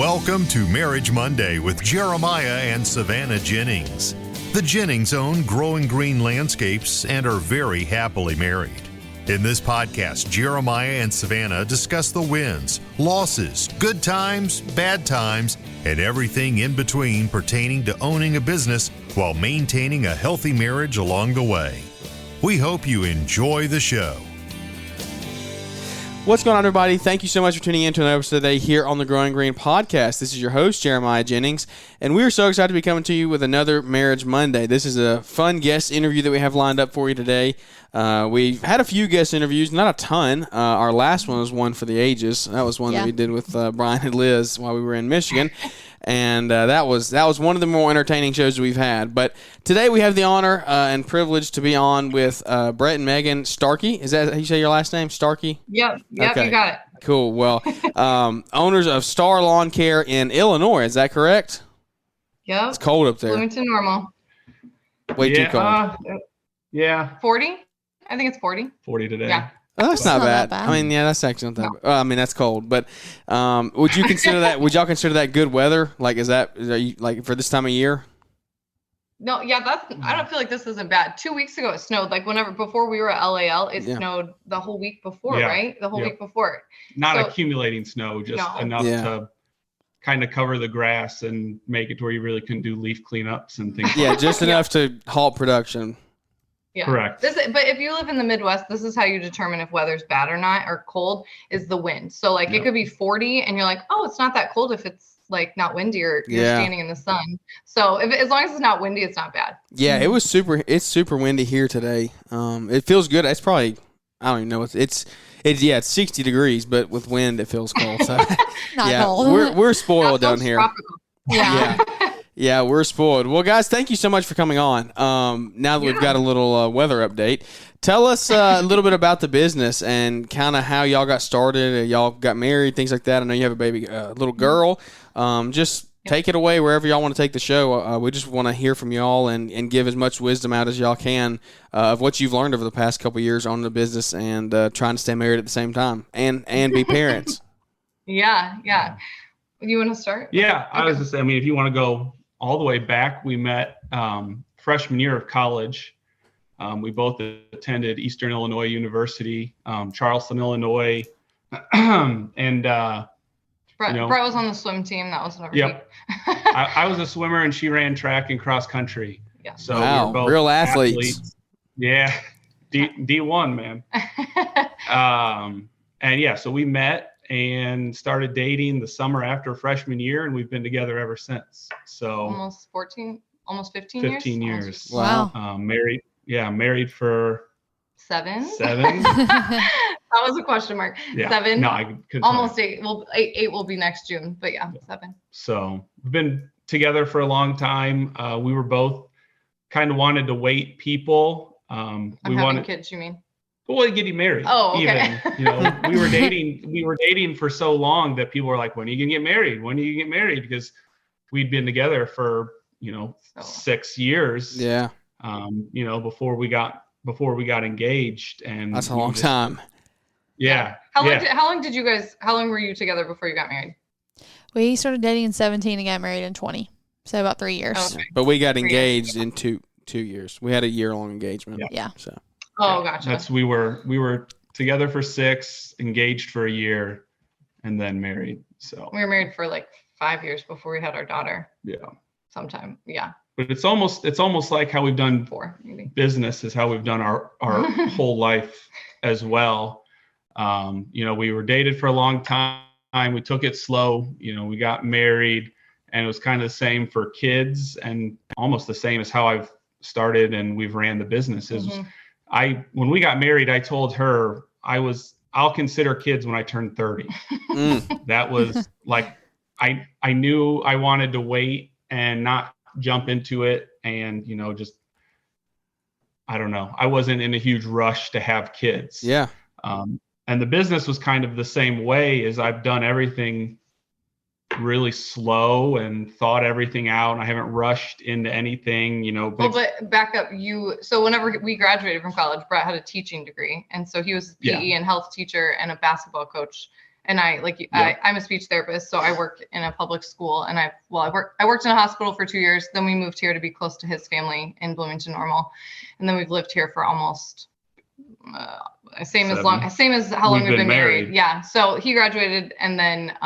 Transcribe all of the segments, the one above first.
Welcome to Marriage Monday with Jeremiah and Savannah Jennings. The Jennings own Growing Green Landscapes and are very happily married. In this podcast, Jeremiah and Savannah discuss the wins, losses, good times, bad times, and everything in between pertaining to owning a business while maintaining a healthy marriage along the way. We hope you enjoy the show. What's going on, everybody? Thank you so much for tuning in to another episode today here on the Growing Green podcast. This is your host, Jeremiah Jennings, and we are so excited to be coming to you with another Marriage Monday. This is a fun guest interview that we have lined up for you today. We've had a few guest interviews, not a ton. Our last one was one for the ages. That was one that we did with Brian and Liz while we were in Michigan. And that was one of the more entertaining shows we've had. But today we have the honor and privilege to be on with Bret and Megan Starkey. Is that how you say your last name, Starkey? Yep, okay. You got it. Cool. Well, owners of Star Lawn Care in Illinois. Is that correct? Yep. It's cold up there. Bloomington normal. Way too cold. Yeah. 40? I think it's 40. 40 today. Yeah. Oh, that's not bad. I mean, yeah, that's actually not that bad. I mean, that's cold. But would you consider that? Would y'all consider that good weather? Like, are you like for this time of year? No, yeah, I don't feel like this isn't bad. 2 weeks ago, it snowed. Like before we were at LAL, it snowed the whole week before, right? The whole week before. Not accumulating snow, just enough to kind of cover the grass and make it to where you really couldn't do leaf cleanups and things. Yeah, just enough to halt production. Yeah. Correct. But if you live in the Midwest, this is how you determine if weather's bad or not, or cold, is the wind. So it could be 40 and you're like, oh, it's not that cold if it's like not windy or you're standing in the sun. So as long as it's not windy, it's not bad. Yeah, it's super windy here today. It feels good. It's probably, I don't even know. It's 60 degrees, but with wind, it feels cold. So not cold. We're spoiled down here. Tropical. Yeah. Yeah, we're spoiled. Well, guys, thank you so much for coming on. Now that we've got a little weather update, tell us a little bit about the business and kind of how y'all got started. Y'all got married, things like that. I know you have a baby, little girl. Just take it away wherever y'all want to take the show. We just want to hear from y'all and give as much wisdom out as y'all can of what you've learned over the past couple of years on the business and trying to stay married at the same time and be parents. Yeah. You want to start? Yeah, I was just saying, if you want to go all the way back, we met freshman year of college. We both attended Eastern Illinois University, Charleston, Illinois. And Bret was on the swim team. That was another Yep. I was a swimmer and she ran track and cross country. Yeah. So wow, we were both real athletes. Yeah. D1, man. So we met and started dating the summer after freshman year, and we've been together ever since. So almost 15 years. Wow. Married for 7. That was a question mark. Yeah. 7. No, I could almost 8. Well, 8 will be next June, but 7. So we've been together for a long time. We were both kind of wanted to wait people. Having kids, you mean? Well, getting married. Oh, okay. Even, we were dating for so long that people were like, when are you going to get married? When are you going to get married? Because we'd been together for, 6 years. Yeah. Before we got engaged, and that's a long time. Yeah. How long were you together before you got married? We started dating in 17 and got married in 20. So about 3 years. Okay. But we got engaged in two years. We had a year-long engagement. Yeah. So. Oh, gotcha. We were together for 6, engaged for a year, and then married. So we were married for 5 years before we had our daughter. Yeah. Sometime. Yeah. But it's almost like how we've done 4, maybe. Business is how we've done our whole life as well. We were dated for a long time. We took it slow. We got married, and it was kind of the same for kids, and almost the same as how I've started and we've ran the businesses. Mm-hmm. When we got married, I told her I'll consider kids when I turn 30. That was I knew I wanted to wait and not jump into it. And, I don't know. I wasn't in a huge rush to have kids. Yeah. And the business was kind of the same way, as I've done everything really slow and thought everything out. And I haven't rushed into anything, But back up, so whenever we graduated from college, Bret had a teaching degree. And so he was a PE and health teacher and a basketball coach. And I'm a speech therapist, so I work in a public school, and I worked in a hospital for 2 years. Then we moved here to be close to his family in Bloomington Normal, and then we've lived here for almost same as how long we've been married. Yeah. So he graduated and then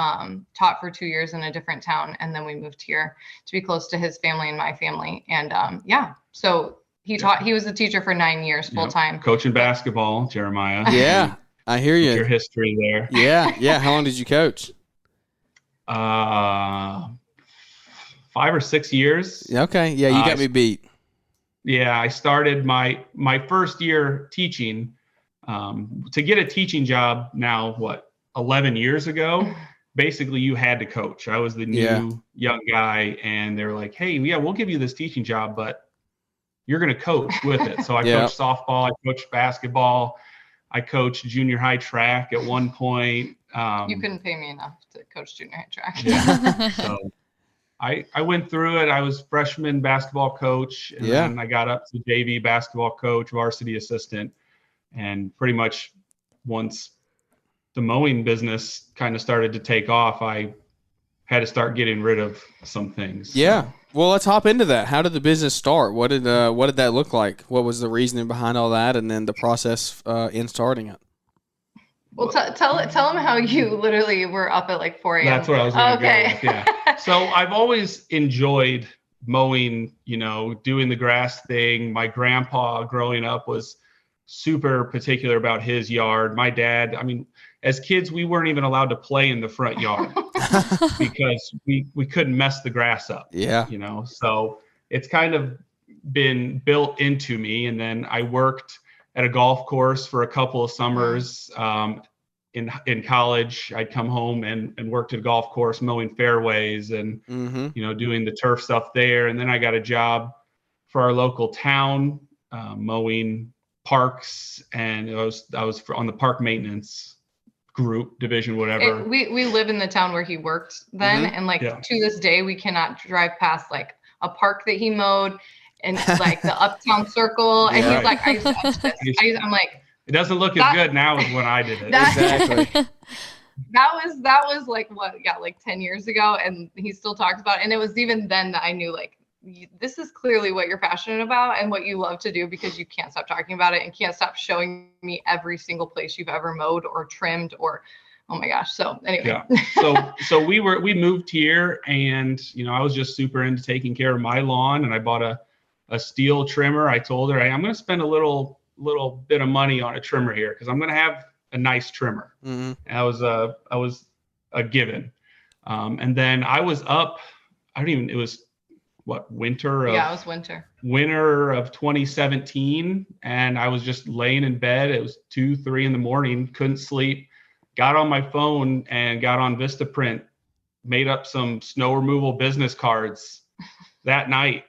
taught for 2 years in a different town, and then we moved here to be close to his family and my family. And so he taught. He was a teacher for 9 years full time. Coaching basketball, Jeremiah. Yeah. I hear you. Your history there. Yeah. How long did you coach? 5 or 6 years. Okay. Yeah, you got me beat. Yeah, I started my first year teaching. To get a teaching job now, 11 years ago, basically you had to coach. I was the new young guy, and they were like, hey, yeah, we'll give you this teaching job, but you're going to coach with it. So I coached softball, I coached basketball. I coached junior high track at one point. You couldn't pay me enough to coach junior high track. Yeah. So I went through it. I was freshman basketball coach, and then I got up to JV basketball coach, varsity assistant. And pretty much once the mowing business kind of started to take off, I had to start getting rid of some things. Yeah. Well, let's hop into that. How did the business start? What did that look like? What was the reasoning behind all that, and then the process in starting it? Well, tell them how you literally were up at like 4 a.m. That's what I was going to go with, yeah. So I've always enjoyed mowing, doing the grass thing. My grandpa growing up was super particular about his yard. My dad, as kids, we weren't even allowed to play in the front yard because we couldn't mess the grass up. Yeah. So it's kind of been built into me. And then I worked at a golf course for a couple of summers. In college, I'd come home and worked at a golf course mowing fairways and, doing the turf stuff there. And then I got a job for our local town, mowing parks, and I was on the park maintenance group division, whatever. We live in the town where he worked then, and to this day we cannot drive past like a park that he mowed and like the Uptown Circle, and he's like, I used to touch this. I'm like, it doesn't look as good now as when I did it. Exactly. That was like like 10 years ago, and he still talks about it. And it was even then that I knew like, this is clearly what you're passionate about and what you love to do, because you can't stop talking about it and can't stop showing me every single place you've ever mowed or trimmed or, oh my gosh. So anyway. Yeah. So we moved here, and, I was just super into taking care of my lawn, and I bought a steel trimmer. I told her, I'm going to spend a little bit of money on a trimmer here, because I'm going to have a nice trimmer. Mm-hmm. And I was a given. And then I was up, it was winter of, it was winter of 2017, and I was just laying in bed. It was 2-3 in the morning, couldn't sleep, got on my phone and got on Vistaprint, made up some snow removal business cards that night.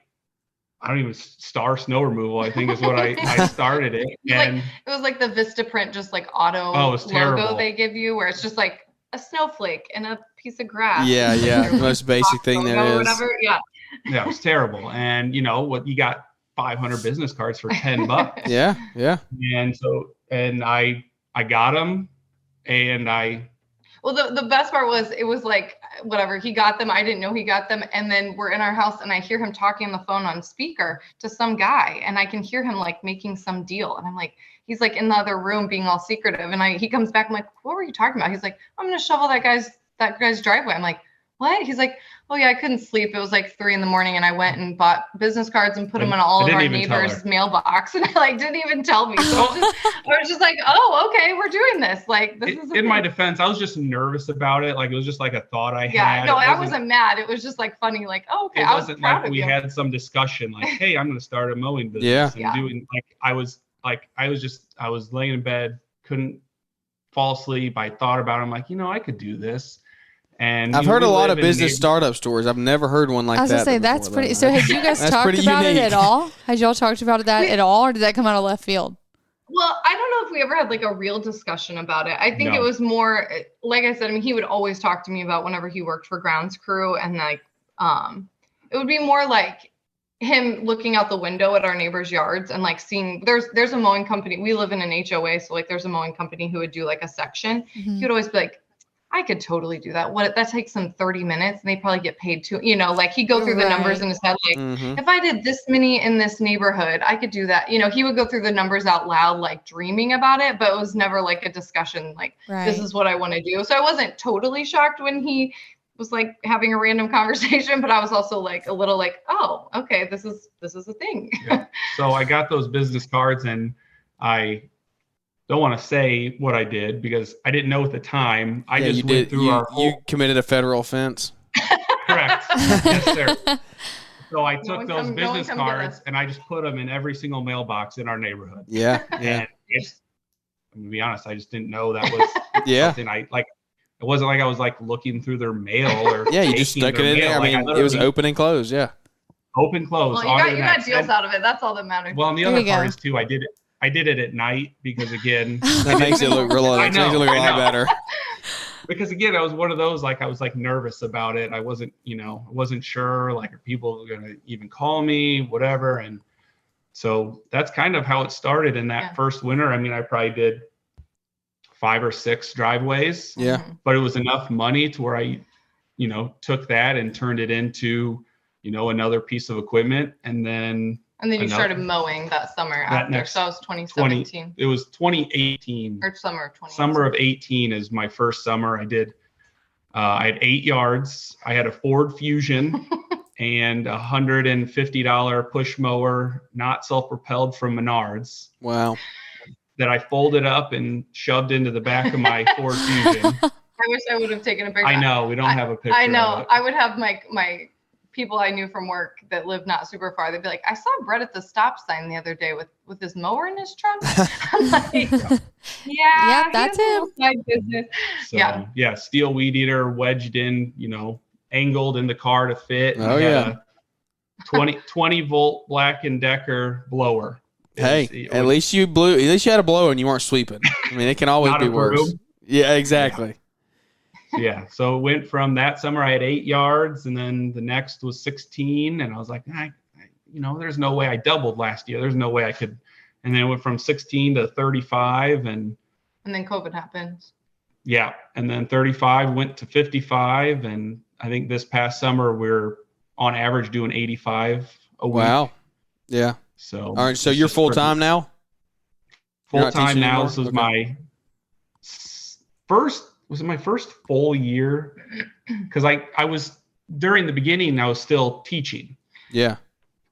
I don't even star snow removal, I think is what I started it. And it was like the Vistaprint, just like auto logo they give you, where it's just like a snowflake and a piece of grass. Yeah. Most basic thing there is. Whatever. Yeah. Yeah, it was terrible. And you got 500 business cards for $10. Yeah. And I got them, and well, the best part was, it was like, whatever, he got them. I didn't know he got them. And then we're in our house, and I hear him talking on the phone on speaker to some guy, and I can hear him like making some deal. And I'm like, he's like in the other room being all secretive. And he comes back. I'm like, what were you talking about? He's like, I'm going to shovel that guy's driveway. I'm like, what? He's like, oh yeah, I couldn't sleep. It was like 3 a.m. and I went and bought business cards and put them in all of our neighbors' mailbox, and I didn't even tell me. So I was just like, oh, okay, we're doing this. Like, this is in my defense, I was just nervous about it. Like, it was just like a thought I had. Yeah, no, I wasn't mad. It was just like funny. Like, oh, okay, I wasn't like we had some discussion. Like, hey, I'm going to start a mowing business. And doing like I was laying in bed, couldn't fall asleep. I thought about it. I'm like, I could do this. And I've heard a lot of business startup stories. I've never heard one like that. I was going to say, that's pretty. So had you guys talked about it at all? Had y'all talked about that at all, or did that come out of left field? Well, I don't know if we ever had like a real discussion about it. I think it was more, like I said, he would always talk to me about whenever he worked for grounds crew, and like, it would be more like him looking out the window at our neighbors' yards and like seeing there's a mowing company. We live in an HOA, so like there's a mowing company who would do like a section. Mm-hmm. He would always be like, I could totally do that. That takes them 30 minutes and they probably get paid too, like he'd go through the numbers in his head. Like if I did this many in this neighborhood, I could do that. He would go through the numbers out loud, like dreaming about it, but it was never like a discussion. Like, this is what I want to do. So I wasn't totally shocked when he was like having a random conversation, but I was also like a little like, oh, okay, this is a thing. Yeah. So I got those business cards, and I don't want to say what I did because I didn't know at the time. I just went through you committed a federal offense. Correct. Yes, sir. So I took those business cards and I just put them in every single mailbox in our neighborhood. Yeah. And I'm gonna be honest, I just didn't know that was something I like. It wasn't like I was like looking through their mail or you just stuck it in there. I mean, it was open and closed. Yeah. Open, close. Well, you got deals out of it. That's all that matters. Well, and the other part is too, I did it at night because again, that makes it look a lot better. Because again, I was one of those, like, I was like nervous about it. I wasn't sure, like, are people going to even call me, whatever. And so that's kind of how it started in that first winter. I mean, I probably did 5 or 6 driveways. Yeah. But it was enough money to where I, took that and turned it into, another piece of equipment. And then you started mowing that summer after. So that was 2017. It was 2018. Or summer of 2018. Summer of 18 is my first summer. I had 8 yards. I had a Ford Fusion and a $150 push mower, not self-propelled from Menards. Wow. That I folded up and shoved into the back of my Ford Fusion. I wish I would have taken a picture. I know. We don't have a picture. I know. Of it. I would have my people I knew from work that live not super far. They'd be like, I saw Bret at the stop sign the other day with his mower in his trunk. I'm like, yeah, that's him. Side business. So, steel weed eater wedged in, angled in the car to fit. Oh, yeah. 20 volt Black & Decker blower. At least you had a blower and you weren't sweeping. I mean, it can always be worse. Yeah, exactly. Yeah. So it went from that summer, I had 8 yards, and then the next was 16. And I was like, there's no way I doubled last year. There's no way I could. And then it went from 16 to 35. And then COVID happened. Yeah. And then 35 went to 55. And I think this past summer, we're on average doing 85 a week. Wow. Yeah. So, all right. So you're full time now? Full time now. This was my first full year because I was during the beginning I was still teaching. Yeah.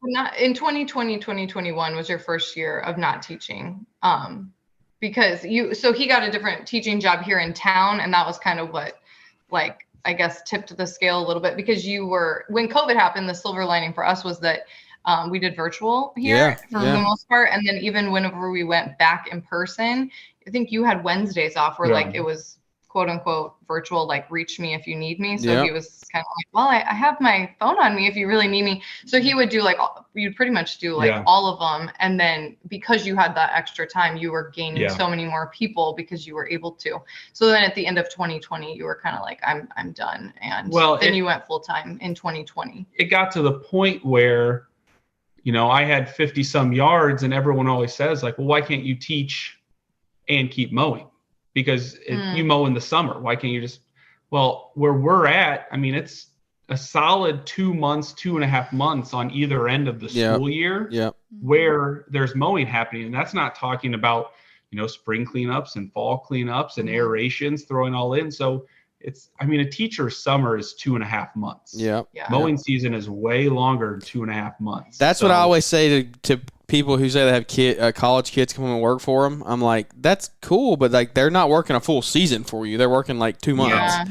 Not in 2020, 2021 was your first year of not teaching. Because he got a different teaching job here in town, and that was kind of what, like, I guess tipped the scale a little bit because when COVID happened, the silver lining for us was that we did virtual here for the most part. And then even whenever we went back in person, I think you had Wednesdays off where like it was quote unquote virtual, like reach me if you need me. So he was kind of like, well, I have my phone on me if you really need me. So he would do like, you'd pretty much do like all of them. And then because you had that extra time, you were gaining so many more people because you were able to. So then at the end of 2020, you were kind of like, I'm done. And then you went full time in 2020. It got to the point where, I had 50 some yards and everyone always says like, well, why can't you teach and keep mowing? Because you mow in the summer. Why can't you just, where we're at, I mean, it's a solid 2.5 months on either end of the school year where there's mowing happening. And that's not talking about, spring cleanups and fall cleanups and aerations, throwing all in. So a teacher's summer is 2.5 months. Mowing season is way longer than 2.5 months. That's what I always say to people who say they have college kids come and work for them. I'm like, that's cool, but like they're not working a full season for you. They're working like 2 months.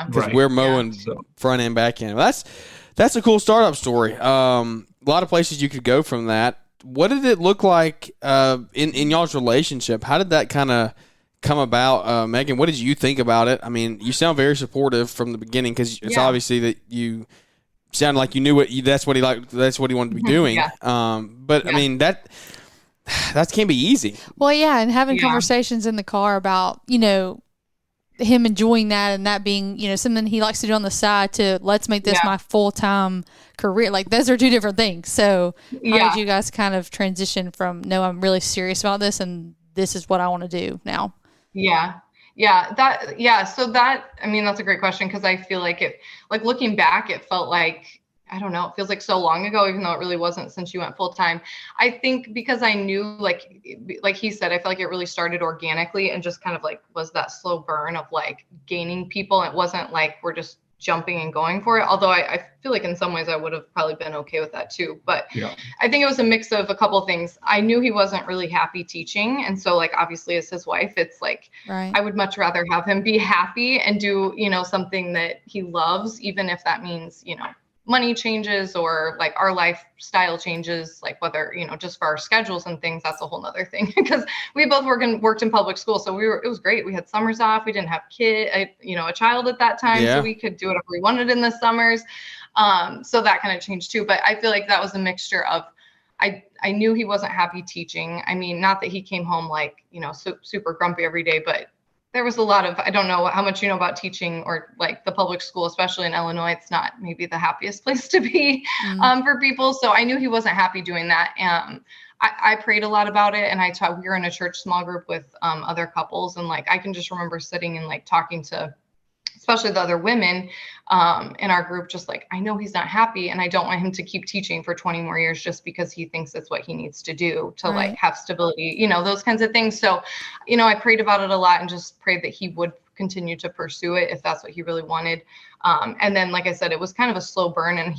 Because we're mowing front end, back end. Well, that's a cool startup story. A lot of places you could go from that. What did it look like in y'all's relationship? How did that kind of come about? Megan, what did you think about it? I mean, you sound very supportive from the beginning because it's obviously that you sounded like you knew that's what he liked. That's what he wanted to be doing. But I mean, that can't be easy. Well, yeah. And having conversations in the car about, him enjoying that and that being, something he likes to do on the side to let's make this my full-time career. Like those are two different things. So how did you guys kind of transition from, no, I'm really serious about this and this is what I want to do now? Yeah. So that, I mean, that's a great question. Cause I feel like looking back, it felt like, I don't know, it feels like so long ago, even though it really wasn't since you went full time. I think because I knew, like he said, I feel like it really started organically and just kind of like was that slow burn of like gaining people. It wasn't like we're just jumping and going for it. Although I feel like in some ways I would have probably been okay with that too. But I think it was a mix of a couple of things. I knew he wasn't really happy teaching. And so like, obviously as his wife, it's like, I would much rather have him be happy and do, something that he loves, even if that means, money changes or like our lifestyle changes, like whether, just for our schedules and things, that's a whole nother thing because we both worked in public school. So it was great. We had summers off. We didn't have a child at that time. So we could do whatever we wanted in the summers. So that kind of changed too. But I feel like that was a mixture of, I knew he wasn't happy teaching. I mean, not that he came home like, super grumpy every day, but there was a lot of, I don't know how much you know about teaching or like the public school, especially in Illinois, it's not maybe the happiest place to be for people. So I knew he wasn't happy doing that. I prayed a lot about it. And we were in a church small group with other couples. And like, I can just remember sitting and like talking to, especially the other women in our group, just like, I know he's not happy and I don't want him to keep teaching for 20 more years just because he thinks it's what he needs to do to like have stability, those kinds of things. So, I prayed about it a lot and just prayed that he would continue to pursue it if that's what he really wanted. And then, like I said, it was kind of a slow burn and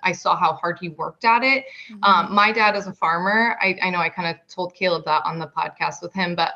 I saw how hard he worked at it. My dad is a farmer. I know I kind of told Caleb that on the podcast with him, but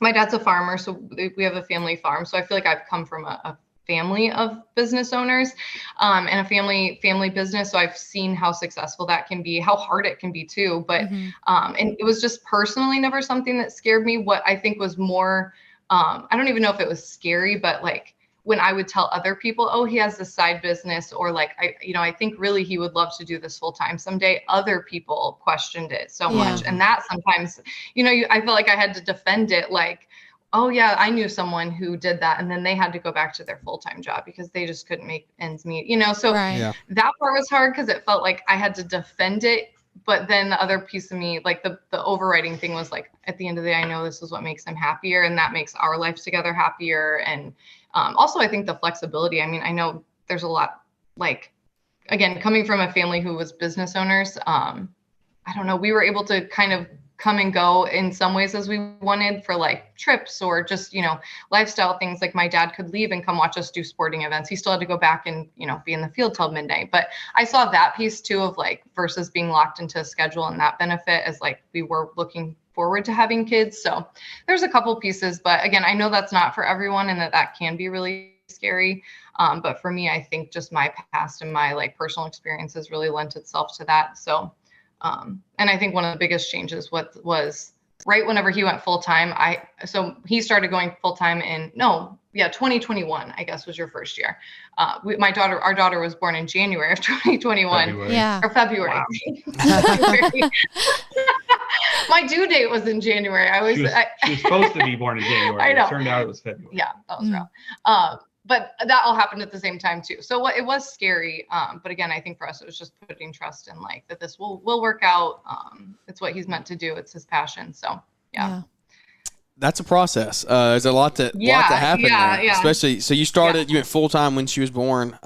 my dad's a farmer, so we have a family farm. So I feel like I've come from a family of business owners and a family business. So I've seen how successful that can be, how hard it can be too. But and it was just personally never something that scared me. What I think was more, I don't even know if it was scary, but like when I would tell other people, oh, he has this side business, or like, I think really he would love to do this full time someday. Other people questioned it so much. And that sometimes, I felt like I had to defend it. Like, oh yeah, I knew someone who did that. And then they had to go back to their full-time job because they just couldn't make ends meet, so that part was hard because it felt like I had to defend it. But then the other piece of me, like the overriding thing was like, at the end of the day, I know this is what makes him happier and that makes our life together happier. And also, I think the flexibility, I mean, I know there's a lot, like, again, coming from a family who was business owners, I don't know, we were able to kind of come and go in some ways as we wanted for like trips or just, lifestyle things. Like my dad could leave and come watch us do sporting events. He still had to go back and, be in the field till midnight. But I saw that piece too of like versus being locked into a schedule and that benefit as like we were looking forward to having kids. So there's a couple pieces, but again, I know that's not for everyone and that can be really scary. But for me, I think just my past and my like personal experiences really lent itself to that. So and I think one of the biggest changes was right whenever he went full time. So he started going full time in 2021, I guess was your first year. Our daughter was born in January of 2021. February. February. My due date was in January. She was supposed to be born in January. I know. It turned out it was February. Yeah, that was rough. But that all happened at the same time too. So it was scary. But again, I think for us, it was just putting trust in like that this will work out. It's what he's meant to do. It's his passion. So yeah. That's a process. There's a lot that happened there. Especially, so you went full time when she was born.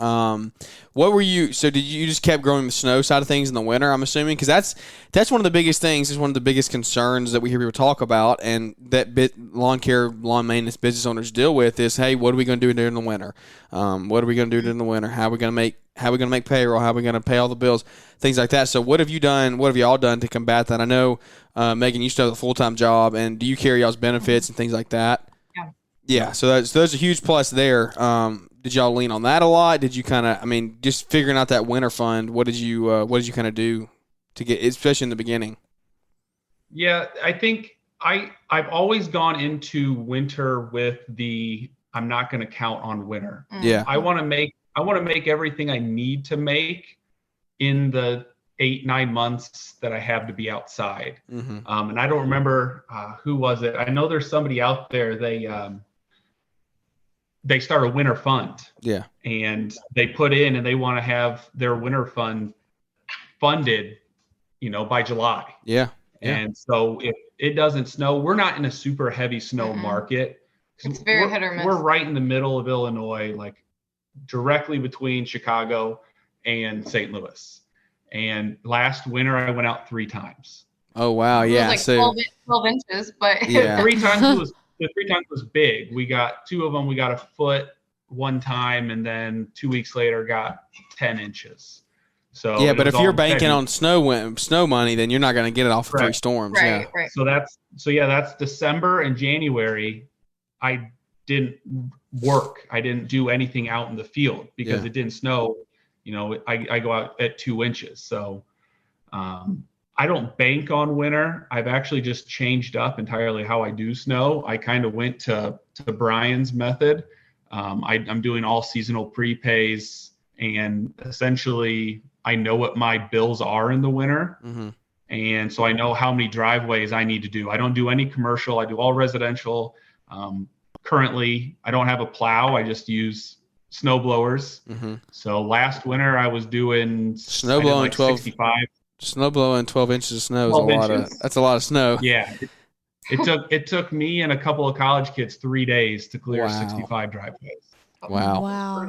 What were you? So did you just kept growing the snow side of things in the winter? I'm assuming because that's one of the biggest things. Is one of the biggest concerns that we hear people talk about, and that lawn maintenance business owners deal with is, hey, what are we going to do during the winter? What are we going to do during the winter? How are we going to make payroll? How are we going to pay all the bills? Things like that. So what have you done? What have y'all done to combat that? I know Megan used to have a full-time job, and do you carry y'all's benefits and things like that? Yeah. So there's a huge plus there. Did y'all lean on that a lot? Did you kind of, just figuring out that winter fund? What did you kind of do to get, especially in the beginning? Yeah, I think I've always gone into winter with I'm not going to count on winter. Yeah. I want to make everything I need to make in the 8-9 months that I have to be outside. Mm-hmm. And I don't remember who was it. I know there's somebody out there. They start a winter fund. Yeah. And they put in and they want to have their winter fund funded, by July. Yeah. And so if it doesn't snow, we're not in a super heavy snow market. It's very hit or miss. We're right in the middle of Illinois, like directly between Chicago and St. Louis. And last winter I went out 3 times. Oh wow, yeah. It was like 12 inches, but yeah. 3 times was big. We got 2 of them. We got a foot one time, and then 2 weeks later got 10 inches. So yeah, but if you're banking on snow money, then you're not going to get it off of 3 storms. Right, yeah. right. So that's December and January. I didn't work. I didn't do anything out in the field because it didn't snow. You know, I go out at 2 inches. So I don't bank on winter. I've actually just changed up entirely how I do snow. I kind of went to Brian's method. I'm doing all seasonal prepays, and essentially I know what my bills are in the winter. Mm-hmm. And so I know how many driveways I need to do. I don't do any commercial. I do all residential. Currently, I don't have a plow. I just use snow blowers. Mm-hmm. So last winter I was doing snow blowing like 65. Snow blowing 12 inches of snow is that's a lot of snow. Yeah. It took me and a couple of college kids 3 days to clear 65 driveways. Wow.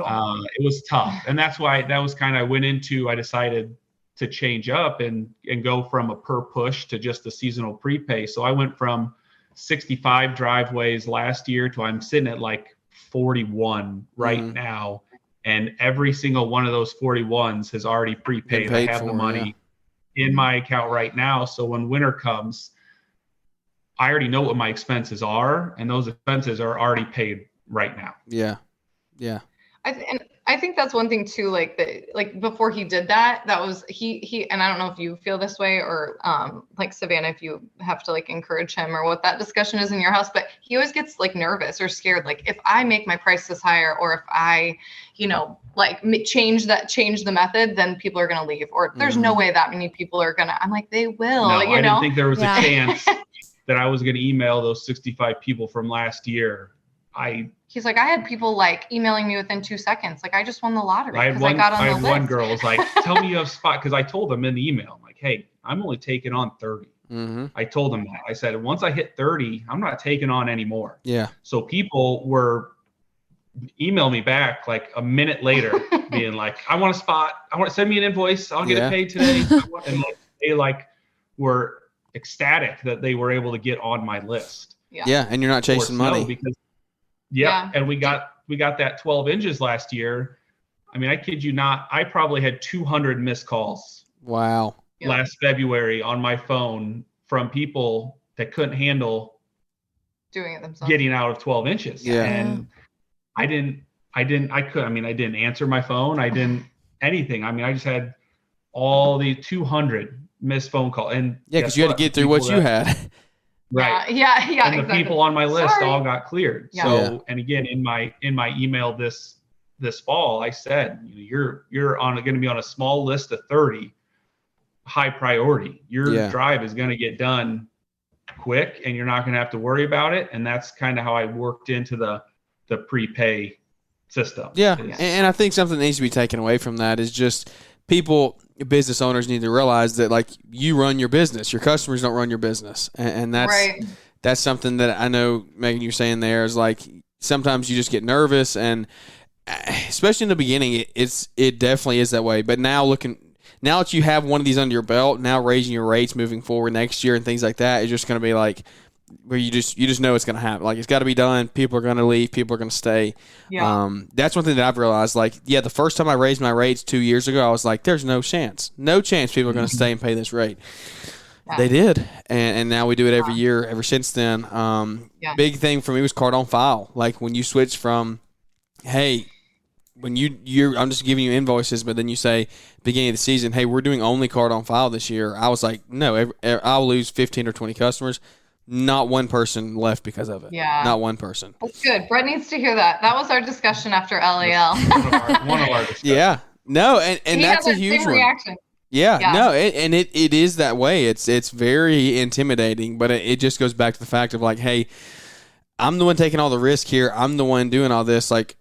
It was tough. And that's why that was kind of I decided to change up and go from a per push to just a seasonal prepay. So I went from 65 driveways last year to I'm sitting at like 41 right now. And every single one of those 41s has already prepaid. I have the money in my account right now. So when winter comes, I already know what my expenses are, and those expenses are already paid right now. Yeah. Yeah. I think that's one thing too, like before he did that was he, and I don't know if you feel this way or like Savannah, if you have to like encourage him or what that discussion is in your house, but he always gets like nervous or scared. Like if I make my prices higher, or if I, like change the method, then people are going to leave, or there's no way that many people are going to, I'm like, they will, I didn't think there was a chance that I was going to email those 65 people from last year. He's like, I had people like emailing me within 2 seconds. Like, I just won the lottery. I had one girl was like, tell me you have a spot. Cause I told them in the email, I'm like, hey, I'm only taking on 30. Mm-hmm. I told them that. I said, once I hit 30, I'm not taking on anymore. Yeah. So people were email me back like a minute later being like, I want a spot. I want to send me an invoice. I'll get it paid today. And they were ecstatic that they were able to get on my list. Yeah. And you're not chasing money because and we got that 12 inches last year. I mean, I kid you not, I probably had 200 missed calls. Wow. Last February on my phone from people that couldn't handle doing it themselves, getting out of 12 inches. Yeah. And I didn't answer my phone. I didn't anything. I mean, I just had all the 200 missed phone calls. And because you had to get through what you had. Right. Yeah. And the exactly. people on my list all got cleared. Yeah. So, and again, in my email this fall, I said, you're going to be on a small list of 30, high priority. Your drive is going to get done quick, and you're not going to have to worry about it. And that's kind of how I worked into the prepay system. Yeah. And I think something that needs to be taken away from that is just business owners need to realize that like you run your business, your customers don't run your business. And that's something that I know, Megan, you're saying there is like, sometimes you just get nervous, and especially in the beginning, it definitely is that way. But now that you have one of these under your belt, now raising your rates moving forward next year and things like that is just going to be like, where you just know it's going to happen. Like, it's got to be done. People are going to leave. People are going to stay. Yeah. That's one thing that I've realized. Like, the first time I raised my rates 2 years ago, I was like, there's no chance people are going to stay and pay this rate. Yeah. They did. And now we do it every year ever since then. Big thing for me was card on file. Like, when you switch from, hey, when I'm just giving you invoices, but then you say beginning of the season, hey, we're doing only card on file this year. I was like, no, I'll lose 15 or 20 customers. Not one person left because of it. Yeah. Not one person. That's good. Brett needs to hear that. That was our discussion after LAL. one of our discussions. Yeah. No, and that's a huge one. Reaction. Yeah. No, and it is that way. It's very intimidating, but it just goes back to the fact of like, hey, I'm the one taking all the risk here. I'm the one doing all this. Like,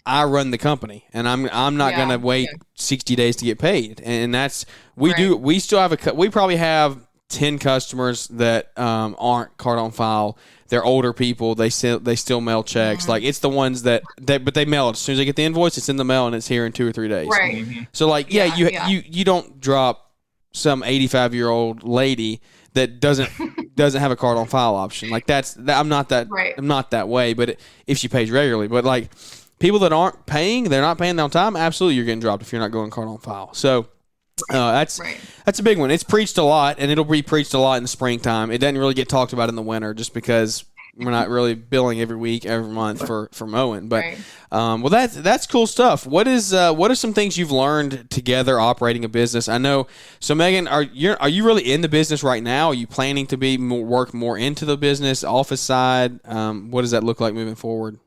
I run the company, and I'm not going to wait 60 days to get paid. And that's we still have we probably have 10 customers that aren't card on file. They're older people. They still mail checks. Like, it's the ones but they mail it as soon as they get the invoice. It's in the mail and it's here in 2 or 3 days. Right. So like, you don't drop some 85-year-old lady that doesn't have a card on file option. Like, I'm not that way. But if she pays regularly, but like people that aren't paying, they're not paying on time. Absolutely, you're getting dropped if you're not going card on file. So. That's a big one. It's preached a lot, and it'll be preached a lot in the springtime. It doesn't really get talked about in the winter just because we're not really billing every week, every month for mowing. But well, that's cool stuff. What are some things you've learned together operating a business? I know. So Megan, are you really in the business right now? Are you planning to work more into the business office side? What does that look like moving forward?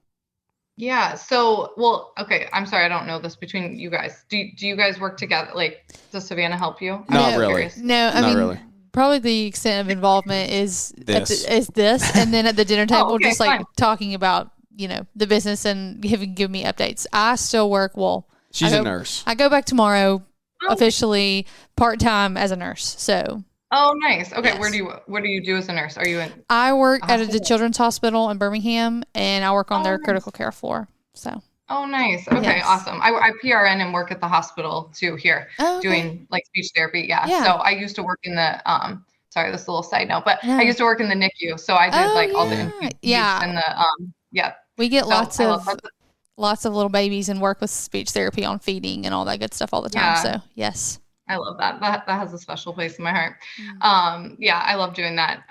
Yeah. So, well, okay. I'm sorry. I don't know this between you guys. Do you guys work together? Like, does Savannah help you? Not really. No, I mean, really. Probably the extent of involvement is this. And then at the dinner table, just like talking about, the business and give me updates. I still work. Well, she's a nurse. I go back tomorrow officially part-time as a nurse. So. Oh, nice. Okay. Yes. What do you do as a nurse? Are you in? I work at the Children's Hospital in Birmingham, and I work on their critical care floor. So. Oh, nice. Okay, yes. Awesome. I PRN and work at the hospital too here, doing like speech therapy. Yeah. So I used to work in the sorry, this is a little side note, but I used to work in the NICU, so I did all the and the We get lots of little babies and work with speech therapy on feeding and all that good stuff all the time. Yeah. So yes. I love that. That has a special place in my heart. I love doing that.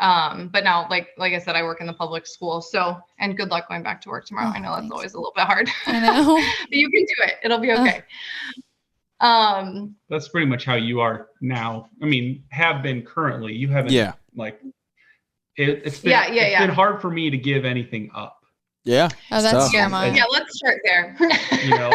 But now, like I said, I work in the public school. So, and good luck going back to work tomorrow. I know that's always a little bit hard. I know. But you can do it. It'll be okay. That's pretty much how you are now. I mean, have been currently. You haven't it's been hard for me to give anything up. Yeah. Oh, that's Jeremiah. Yeah, let's start there.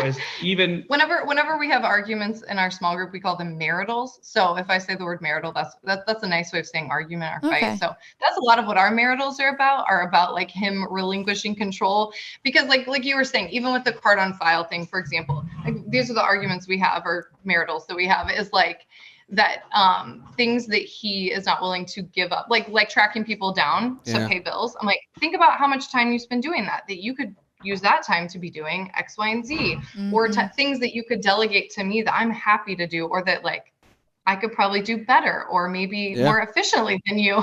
As even whenever we have arguments in our small group, we call them maritals. So if I say the word marital, that's a nice way of saying argument or fight. So that's a lot of what our maritals are about like him relinquishing control. Because like you were saying, even with the card on file thing, for example, like these are the arguments we have, or maritals that we have, is like that things that he is not willing to give up, like tracking people down to pay bills. I'm like, think about how much time you spend doing that you could use that time to be doing X, Y, and Z, or things that you could delegate to me that I'm happy to do, or that like I could probably do better, or maybe more efficiently than you,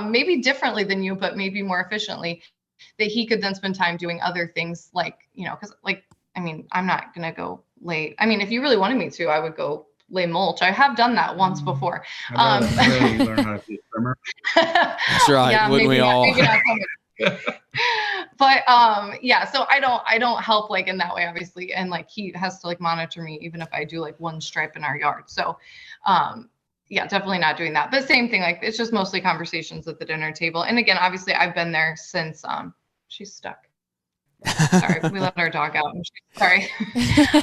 maybe differently than you, but maybe more efficiently, that he could then spend time doing other things, like, because like, I mean, I'm not going to go late. I mean, if you really wanted me to, I would go lay mulch. I have done that once before. Really learn how to be a swimmer. That's right. Yeah, wouldn't we all? But so I don't help like in that way, obviously, and like he has to like monitor me even if I do like one stripe in our yard. So definitely not doing that. But same thing, like it's just mostly conversations at the dinner table. And again, obviously I've been there since she's stuck. Sorry, we let our dog out. Sorry.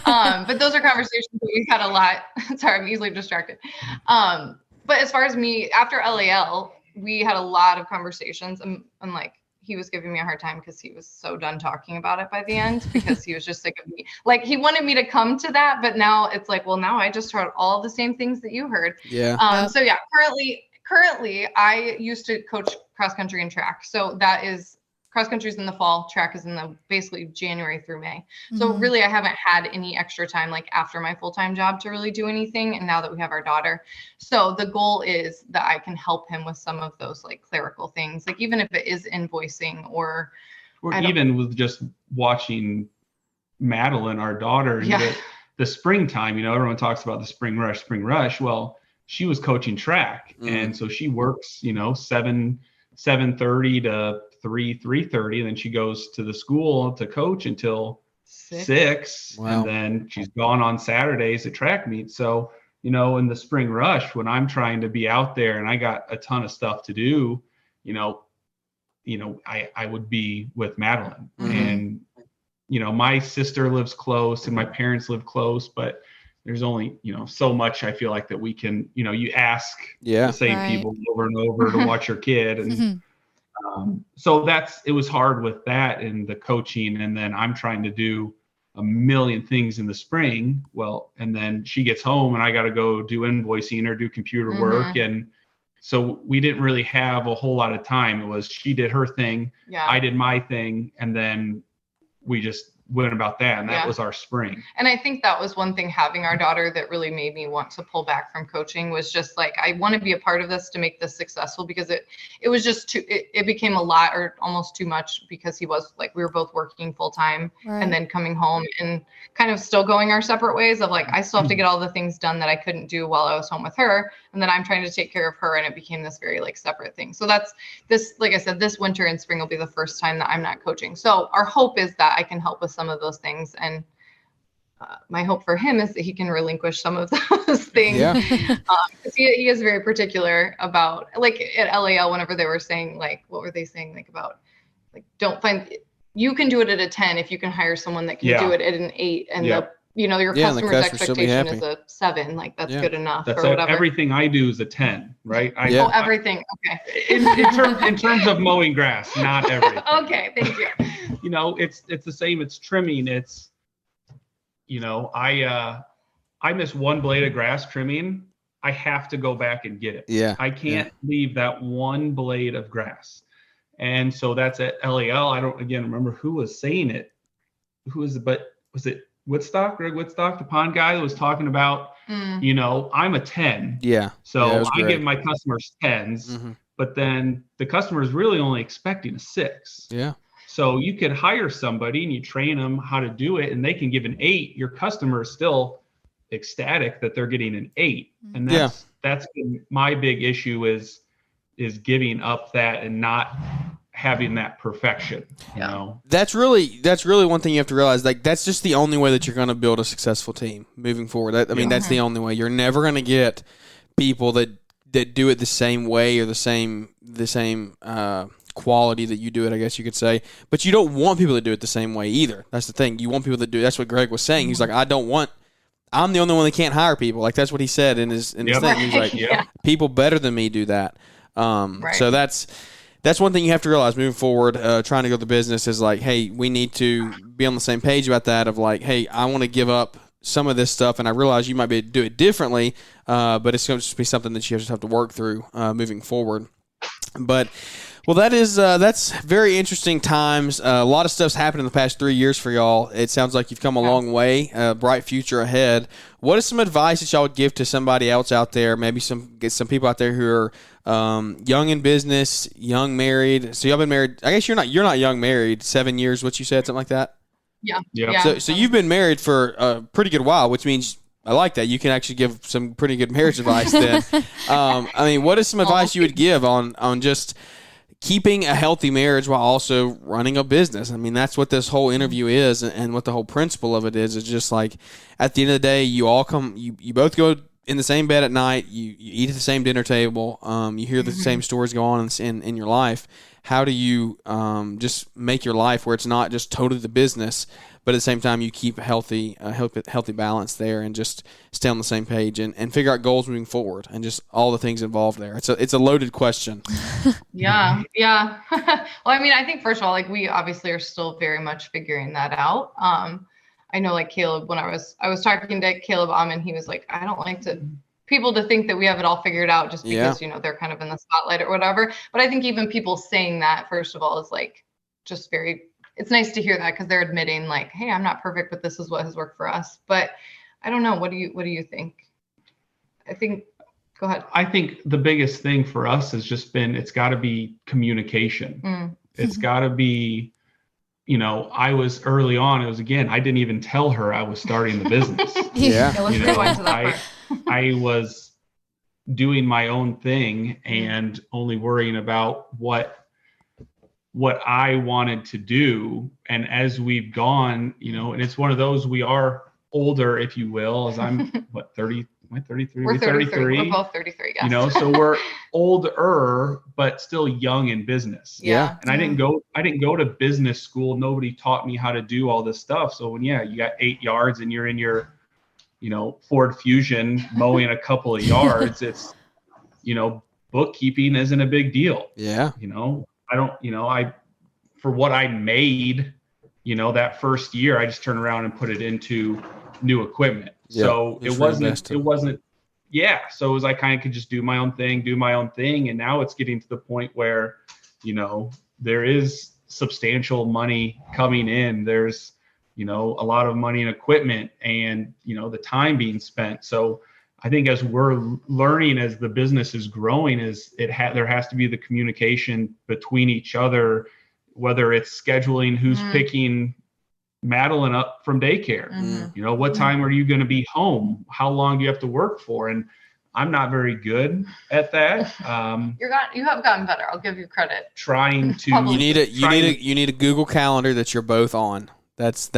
But those are conversations that we've had a lot. Sorry, I'm easily distracted. But as far as me, after LAL, we had a lot of conversations, and like he was giving me a hard time because he was so done talking about it by the end, because he was just sick of me. Like he wanted me to come to that, but now it's like, well, now I just heard all the same things that you heard. Yeah. So yeah, currently I used to coach cross country and track. So that is, cross country is in the fall, track is in the basically January through May. So really I haven't had any extra time like after my full-time job to really do anything. And now that we have our daughter, so the goal is that I can help him with some of those like clerical things, like even if it is invoicing or even with just watching Madeline, our daughter, the springtime, everyone talks about the spring rush. Well, she was coaching track. And so she works, 7:30 to 3:30, and then she goes to the school to coach until 6. Wow. And then she's gone on Saturdays at track meet. So, in the spring rush, when I'm trying to be out there and I got a ton of stuff to do, I would be with Madeline. And, my sister lives close and my parents live close, but there's only, so much I feel like that we can, you ask the same people over and over to watch your kid. And so it was hard with that and the coaching. And then I'm trying to do a million things in the spring. Well, and then she gets home and I got to go do invoicing or do computer work. And, So we didn't really have a whole lot of time. It was, she did her thing, I did my thing, and then we just went about that, and that was our spring. And I think that was one thing, having our daughter, that really made me want to pull back from coaching, was just like, I want to be a part of this to make this successful, because it was just too, it became a lot, or almost too much, because he was like, we were both working full time and then coming home and kind of still going our separate ways of like, I still have to get all the things done that I couldn't do while I was home with her. And then I'm trying to take care of her. And it became this very like separate thing. So that's this, like I said, this winter and spring will be the first time that I'm not coaching. So our hope is that I can help with some of those things. And my hope for him is that he can relinquish some of those things. Because he is very particular about, like at LAL, whenever they were saying, like, what were they saying? Like about, like, don't find, you can do it at a 10 if you can hire someone that can do it at an 8. And your customer's expectation is a 7. Like, that's good enough. That's or whatever. Everything I do is a 10, right? Everything. Okay. In terms of mowing grass, not everything. Okay. Thank you. It's the same. It's trimming. It's, I miss one blade of grass trimming. I have to go back and get it. I can't leave that one blade of grass. And so that's at LAL. I don't, again, remember who was saying it. But was it Woodstock, Greg Woodstock, the pond guy, that was talking about, I'm a 10. So I give my customers 10s, but then the customer is really only expecting a 6. So you could hire somebody and you train them how to do it, and they can give an 8. Your customer is still ecstatic that they're getting an 8. And that's been my big issue, is giving up that and not having that perfection. That's really one thing you have to realize. Like, that's just the only way that you're going to build a successful team moving forward. That's the only way. You're never going to get people that do it the same way or the same quality that you do it, I guess you could say. But you don't want people to do it the same way either. That's the thing. You want people to do. That's what Greg was saying. He's like, I'm the only one that can't hire people. Like, that's what he said in his thing. He's like, people better than me do that. So that's one thing you have to realize moving forward, trying to go the business, is like, hey, we need to be on the same page about that, of like, hey, I want to give up some of this stuff, and I realize you might be able to do it differently, but it's going to just be something that you just have to work through moving forward. But that's very interesting times. A lot of stuff's happened in the past 3 years for y'all. It sounds like you've come a long way, bright future ahead. What is some advice that y'all would give to somebody else out there? Maybe get some people out there who are young in business, young married. So y'all been married. I guess you're not young married. 7 years, what you said, something like that. Yeah. So you've been married for a pretty good while, which means I like that. You can actually give some pretty good marriage advice then. What is some advice you would give on just keeping a healthy marriage while also running a business? I mean, that's what this whole interview is, and what the whole principle of it is just like, at the end of the day, you all you both go in the same bed at night, you eat at the same dinner table, you hear the same stories go on in your life. How do you just make your life where it's not just totally the business, but at the same time you keep a healthy balance there, and just stay on the same page and figure out goals moving forward, and just all the things involved there? It's a loaded question. Yeah. Well, I think first of all, like, we obviously are still very much figuring that out. I know, like, Caleb, when I was talking to Caleb and he was like, I don't like people to think that we have it all figured out just because, they're kind of in the spotlight or whatever. But I think even people saying that, first of all, is like, just it's nice to hear that, because they're admitting, like, hey, I'm not perfect, but this is what has worked for us. But I don't know. What do you think? Go ahead. I think the biggest thing for us has just been, it's got to be communication. It's got to be, I was early on, I didn't even tell her I was starting the business. I was doing my own thing and only worrying about what I wanted to do. And as we've gone, and it's one of those, we are older, if you will, as I'm 30, am I 33? We're 33. We're both 33. Yes. So we're older, but still young in business. Yeah. And I didn't go to business school. Nobody taught me how to do all this stuff. So when, you got 8 yards and you're in your, Ford Fusion mowing a couple of yards, it's, bookkeeping isn't a big deal. Yeah. For what I made, that first year, I just turned around and put it into new equipment. Yeah, so it wasn't so it was like, I could just do my own thing. And now it's getting to the point where, there is substantial money coming in. There's, a lot of money in equipment and, the time being spent. So I think as we're learning, as the business is growing, there has to be the communication between each other, whether it's scheduling who's picking Madeline up from daycare. What time are you going to be home? How long do you have to work for? And I'm not very good at that. You have gotten better. I'll give you credit. Trying to you need a Google Calendar that you're both on. That's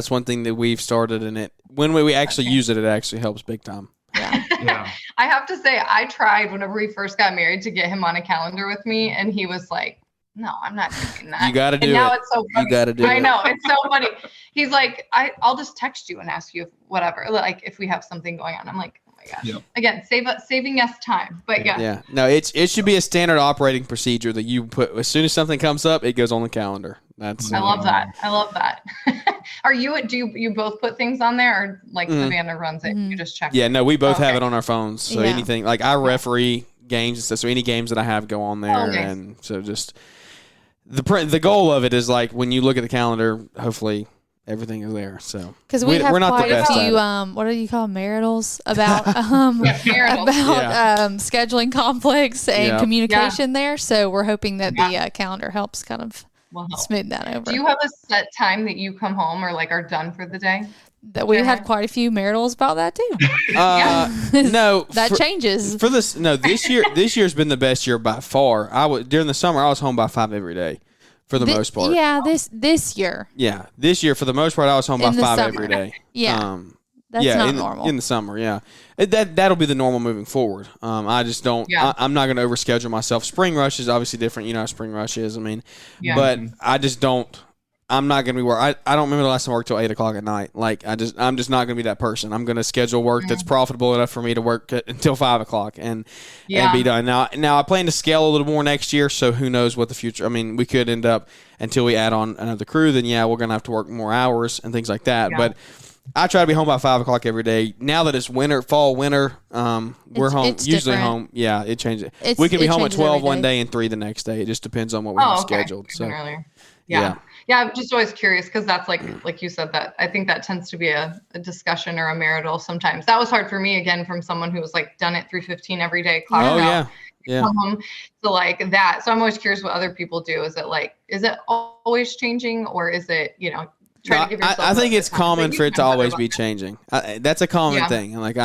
one thing that we've started, and when we actually use it actually helps big time. Yeah. I have to say, I tried whenever we first got married to get him on a calendar with me, and he was like, no, I'm not doing that. You got to do it. Now it's so funny. You got to do it. I know. It's so funny. He's like, I'll just text you and ask you whatever, like if we have something going on. I'm like, oh my gosh. Yep. Again, saving us time. But yeah. Yeah. No, it should be a standard operating procedure that you put as soon as something comes up, it goes on the calendar. I love that. Do you both put things on there, or like Savannah runs it? You just check. Yeah, no, we both have it on our phones. So anything, like I referee games and stuff. So any games that I have go on there. Nice. And so just the goal of it is like when you look at the calendar, hopefully everything is there. So because we're not quite the best a few what do you call them, maritals about scheduling conflicts and communication there. So we're hoping that the calendar helps kind of smooth that over. Do you have a set time that you come home or like are done for the day? That we had quite a few maritals about that too. No, that changes for this. No, this year's been the best year by far. During the summer I was home by 5 every day, for the most part. Yeah, this year. Yeah, this year for the most part I was home by 5 every day. Yeah, that's not normal in the summer. Yeah, that'll be the normal moving forward. I just don't. Yeah. I'm not going to overschedule myself. Spring rush is obviously different. You know how spring rush is. I mean, but I just don't. I'm not going to be work. I don't remember the last time I worked till 8:00 at night. Like I'm just not going to be that person. I'm going to schedule work that's profitable enough for me to work until 5:00 and be done. Now I plan to scale a little more next year. So who knows what the future? I mean, we could end up until we add on another crew. Then we're going to have to work more hours and things like that. Yeah. But I try to be home by 5:00 every day. Now that it's fall, winter, we're home. Usually different. Home. Yeah, it changes. We can be home at 12 one day and 3 the next day. It just depends on what we have scheduled. So earlier. Yeah, I'm just always curious because that's like you said, that I think that tends to be a discussion or a marital sometimes. That was hard for me, again, from someone who was like done at 3:15 every day. Yeah. So like that. So I'm always curious what other people do. Is it always changing, or is it, try to give yourself I think it's common for it to always be changing. That's a common thing. Like,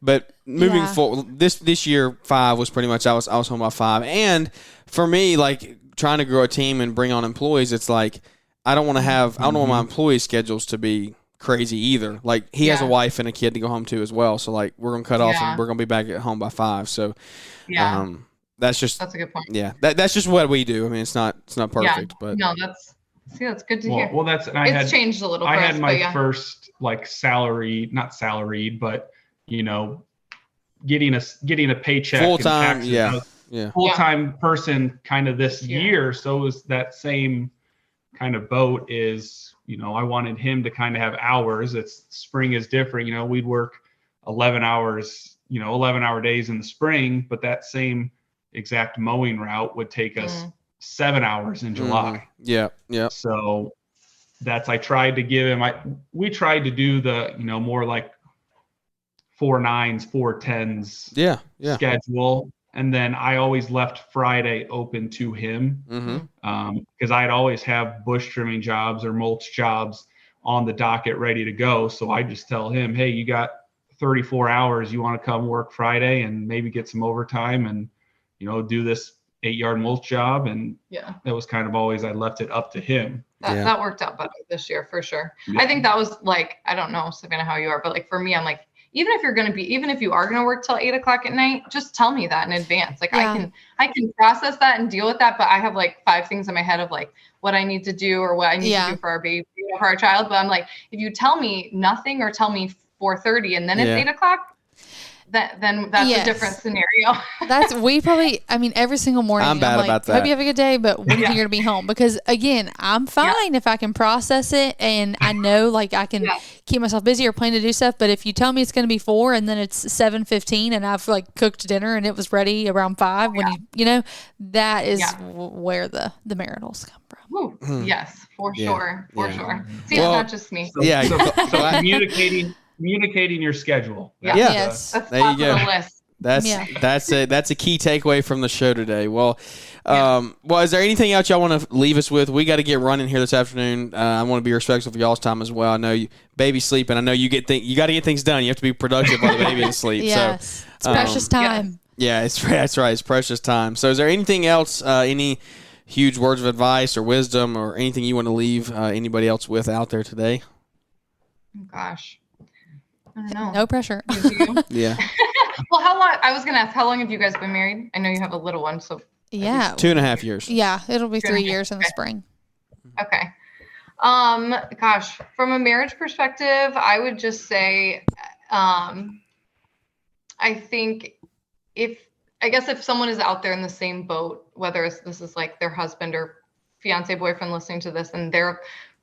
but moving forward, this year 5 was pretty much I was home by 5. And for me, like, trying to grow a team and bring on employees, it's like I don't want my employee schedules to be crazy either. Like he has a wife and a kid to go home to as well, so like we're gonna cut off and we're gonna be back at home by 5. So that's a good point. Yeah, that's just what we do. I mean, it's not perfect, but no, that's good to hear. Well, it's changed a little. I had my first like not salaried, but getting a paycheck full time. Full-time person kind of this year. So it was that same kind of boat is, I wanted him to kind of have hours. Spring is different. We'd work 11 hours, 11-hour days in the spring, but that same exact mowing route would take us 7 hours in July. Yeah. So I tried to give him, we tried to do the, more like 4 9s, 4 10s schedule. And then I always left Friday open to him because I'd always have bush trimming jobs or mulch jobs on the docket ready to go. So I just tell him, hey, you got 34 hours. You want to come work Friday and maybe get some overtime and, do this 8-yard mulch job. And that was kind of always, I left it up to him. That worked out better this year for sure. Yeah. I think that was like, I don't know, Savannah, how you are, but like for me, I'm like, even if you are going to work till 8:00 at night, just tell me that in advance. Like I can process that and deal with that. But I have like 5 things in my head of like what I need to do or what I need to do for our baby, for our child. But I'm like, if you tell me nothing or tell me 4:30 and then it's 8:00. then that's a different scenario. Every single morning I'm bad like, about that. Hope you have a good day, but when are you going to be home? Because again, I'm fine if I can process it and I know like I can keep myself busy or plan to do stuff. But if you tell me it's going to be 4 and then it's 7:15 and I've like cooked dinner and it was ready around 5, when that is where the maritals come from. Ooh, yes, for sure. See, it's not just me. So communicating your schedule. Yes. That's there you go. The list. That's a key takeaway from the show today. Well, is there anything else y'all want to leave us with? We got to get running here this afternoon. I want to be respectful of y'all's time as well. I know baby's sleeping. I know you got to get things done. You have to be productive while the baby is asleep. Yes, it's precious time. Yeah, that's right. It's precious time. So, is there anything else? Any huge words of advice or wisdom or anything you want to leave anybody else with out there today? Oh, gosh. I don't know. No pressure. Yeah. Well, how long? I was going to ask, how long have you guys been married? I know you have a little one, so. Yeah. 2.5 years. Yeah, it'll be 3 years in the spring. Okay. Gosh, from a marriage perspective, I would just say, I think if someone is out there in the same boat, whether this is like their husband or fiance, boyfriend listening to this, and they're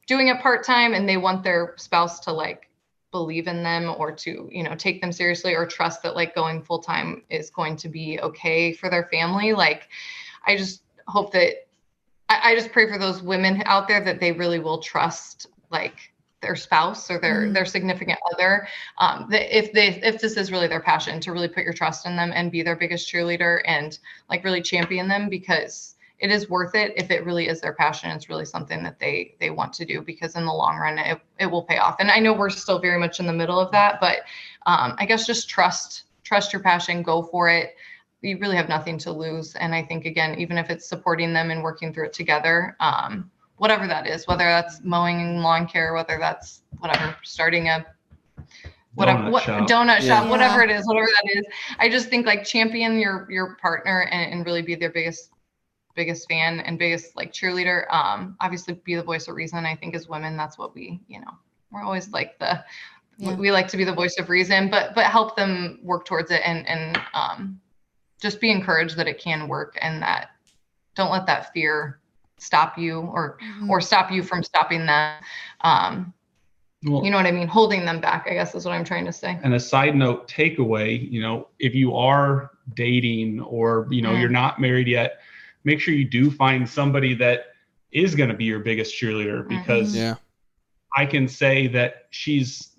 doing it part-time and they want their spouse to like believe in them or to, take them seriously or trust that like going full-time is going to be okay for their family. Like, I just hope that I just pray for those women out there that they really will trust like their spouse or their significant other. That if this is really their passion, to really put your trust in them and be their biggest cheerleader and like really champion them, because it is worth it if it really is their passion. It's really something that they want to do, because in the long run, it will pay off. And I know we're still very much in the middle of that, but I guess just trust your passion, go for it. You really have nothing to lose. And I think, again, even if it's supporting them and working through it together, whatever that is, whether that's mowing lawn care, whether that's starting a donut shop, whatever it is, whatever that is. I just think like champion your partner and really be their biggest fan and biggest like cheerleader. Obviously be the voice of reason. I think as women, that's what we're always like we like to be the voice of reason, but help them work towards it and just be encouraged that it can work, and that don't let that fear stop you or stop you from stopping them. Well, you know what I mean? Holding them back, I guess is what I'm trying to say. And a side note takeaway, if you are dating or, you're not married yet, make sure you do find somebody that is going to be your biggest cheerleader, because I can say that she's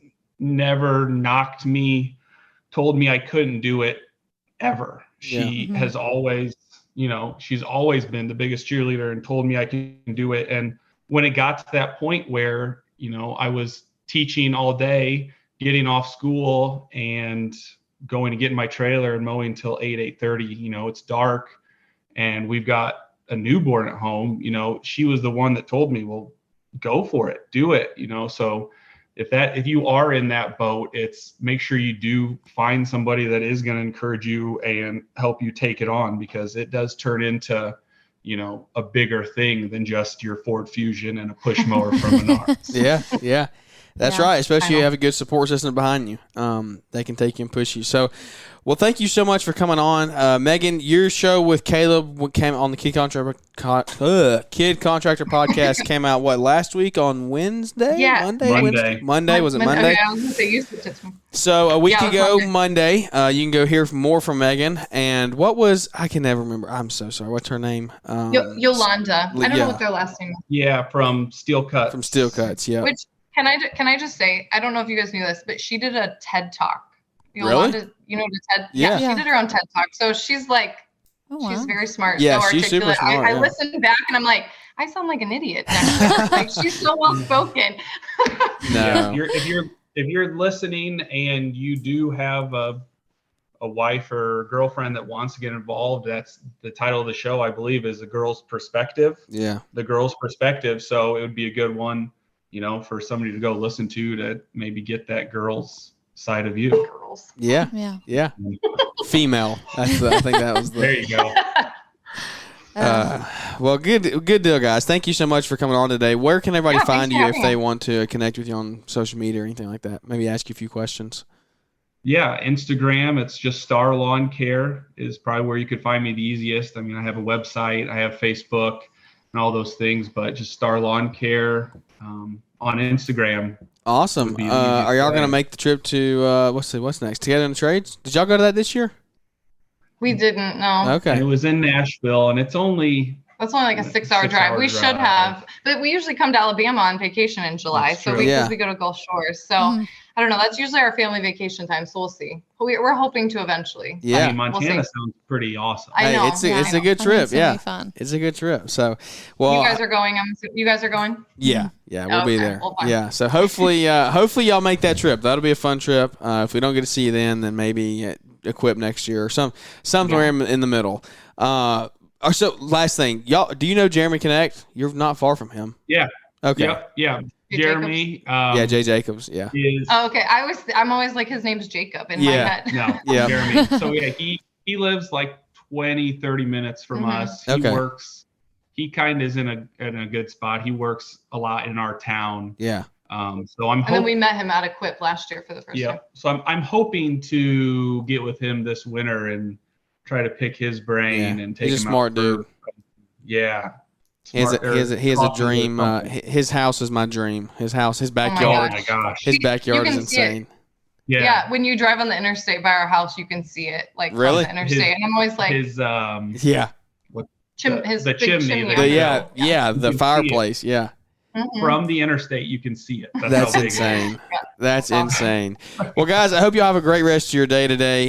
never knocked me, told me I couldn't do it ever. She has always, she's always been the biggest cheerleader and told me I can do it. And when it got to that point where, I was teaching all day, getting off school and going to get in my trailer and mowing till 8:30, it's dark and we've got a newborn at home, she was the one that told me, well, go for it, do it, so if you are in that boat, it's make sure you do find somebody that is going to encourage you and help you take it on, because it does turn into, a bigger thing than just your Ford Fusion and a push mower from Menards. Yeah. That's right. Especially if you have a good support system behind you. They can take you and push you. So, well, thank you so much for coming on. Megan, your show with Caleb came on the Kid Contractor podcast came out, last week on Wednesday? Yeah. Monday. Was it Monday? I was going to say you said this one. So, a week ago, Monday, you can go hear more from Megan. And I can never remember. I'm so sorry. What's her name? Yolanda. I don't know what their last name is. Yeah, from Steel Cuts. From Steel Cuts, yeah. Which, can I just say, I don't know if you guys knew this, but she did a TED Talk. Yolanda, really? You know the TED? Yeah. She did her own TED Talk. So she's like, she's very smart. Yeah, so she's articulate. super smart. I listened back and I'm like, I sound like an idiot. Like, she's so well spoken. No. If you're listening and you do have a wife or girlfriend that wants to get involved, that's the title of the show, I believe, is The Girl's Perspective. Yeah. The Girl's Perspective. So it would be a good one, for somebody to go listen to maybe get that girl's side of you. Girls. Yeah. Female. I think that was There you go. Well, good deal, guys. Thank you so much for coming on today. Where can everybody find you if they want to connect with you on social media or anything like that? Maybe ask you a few questions. Yeah, Instagram, it's just Star Lawn Care is probably where you could find me the easiest. I mean, I have a website, I have Facebook and all those things, but just Star Lawn Care on Instagram. Awesome. Are y'all going to make the trip to, what's next? Together in the Trades? Did y'all go to that this year? We didn't, no. Okay. And it was in Nashville, and that's only like a 6-hour drive. We should have, but we usually come to Alabama on vacation in July. That's So true. because we go to Gulf Shores. So I don't know. That's usually our family vacation time. So we'll see. We're hoping to eventually. Yeah. I mean, Montana sounds pretty awesome. I know. It's a good trip. It's gonna be fun. It's a good trip. So, well, you guys are going. You guys are going? Yeah. We'll be there. Well, yeah. So hopefully y'all make that trip. That'll be a fun trip. If we don't get to see you then maybe Equip next year or somewhere in the middle. So last thing, y'all, do you know Jeremy Connect? You're not far from him. Yeah. Okay. Yep. Yeah. Jeremy. Jay Jacobs. Yeah. Okay. I'm always like, his name's Jacob in my head. No. Yeah. Jeremy. So yeah, he lives like 20-30 minutes from us. He works. He kind of is in a good spot. He works a lot in our town. Yeah. So I'm. And then we met him at Equip last year for the first time. So I'm hoping to get with him this winter and try to pick his brain and take him out. He's a smart dude. Yeah. He has a dream. His house is my dream. His backyard. Oh my gosh. His backyard is insane. Yeah. When you drive on the interstate by our house, you can see it like from the interstate. And I'm always like, his the chimney. The fireplace. Yeah. From the interstate, you can see it. That's insane. That's insane. Well, guys, I hope you all have a great rest of your day today.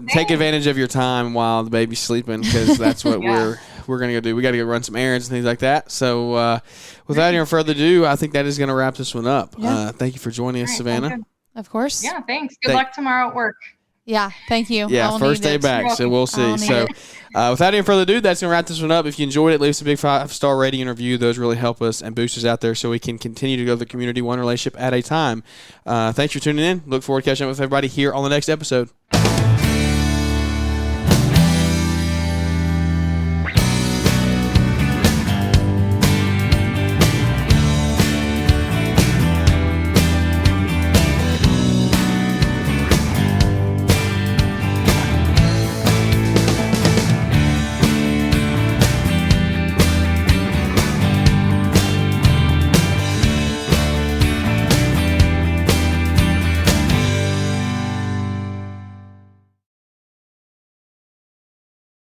Take advantage of your time while the baby's sleeping, because that's what we're going to go do. We got to go run some errands and things like that. So without any further ado, I think that is going to wrap this one up. Yeah. Thank you for joining us, Savannah. Of course. Yeah, thanks. Good luck tomorrow at work. Yeah, thank you. Yeah, first day back, so we'll see. So without any further ado, that's going to wrap this one up. If you enjoyed it, leave us a big 5-star rating and review. Those really help us and boost us out there so we can continue to go to the community one relationship at a time. Thanks for tuning in. Look forward to catching up with everybody here on the next episode.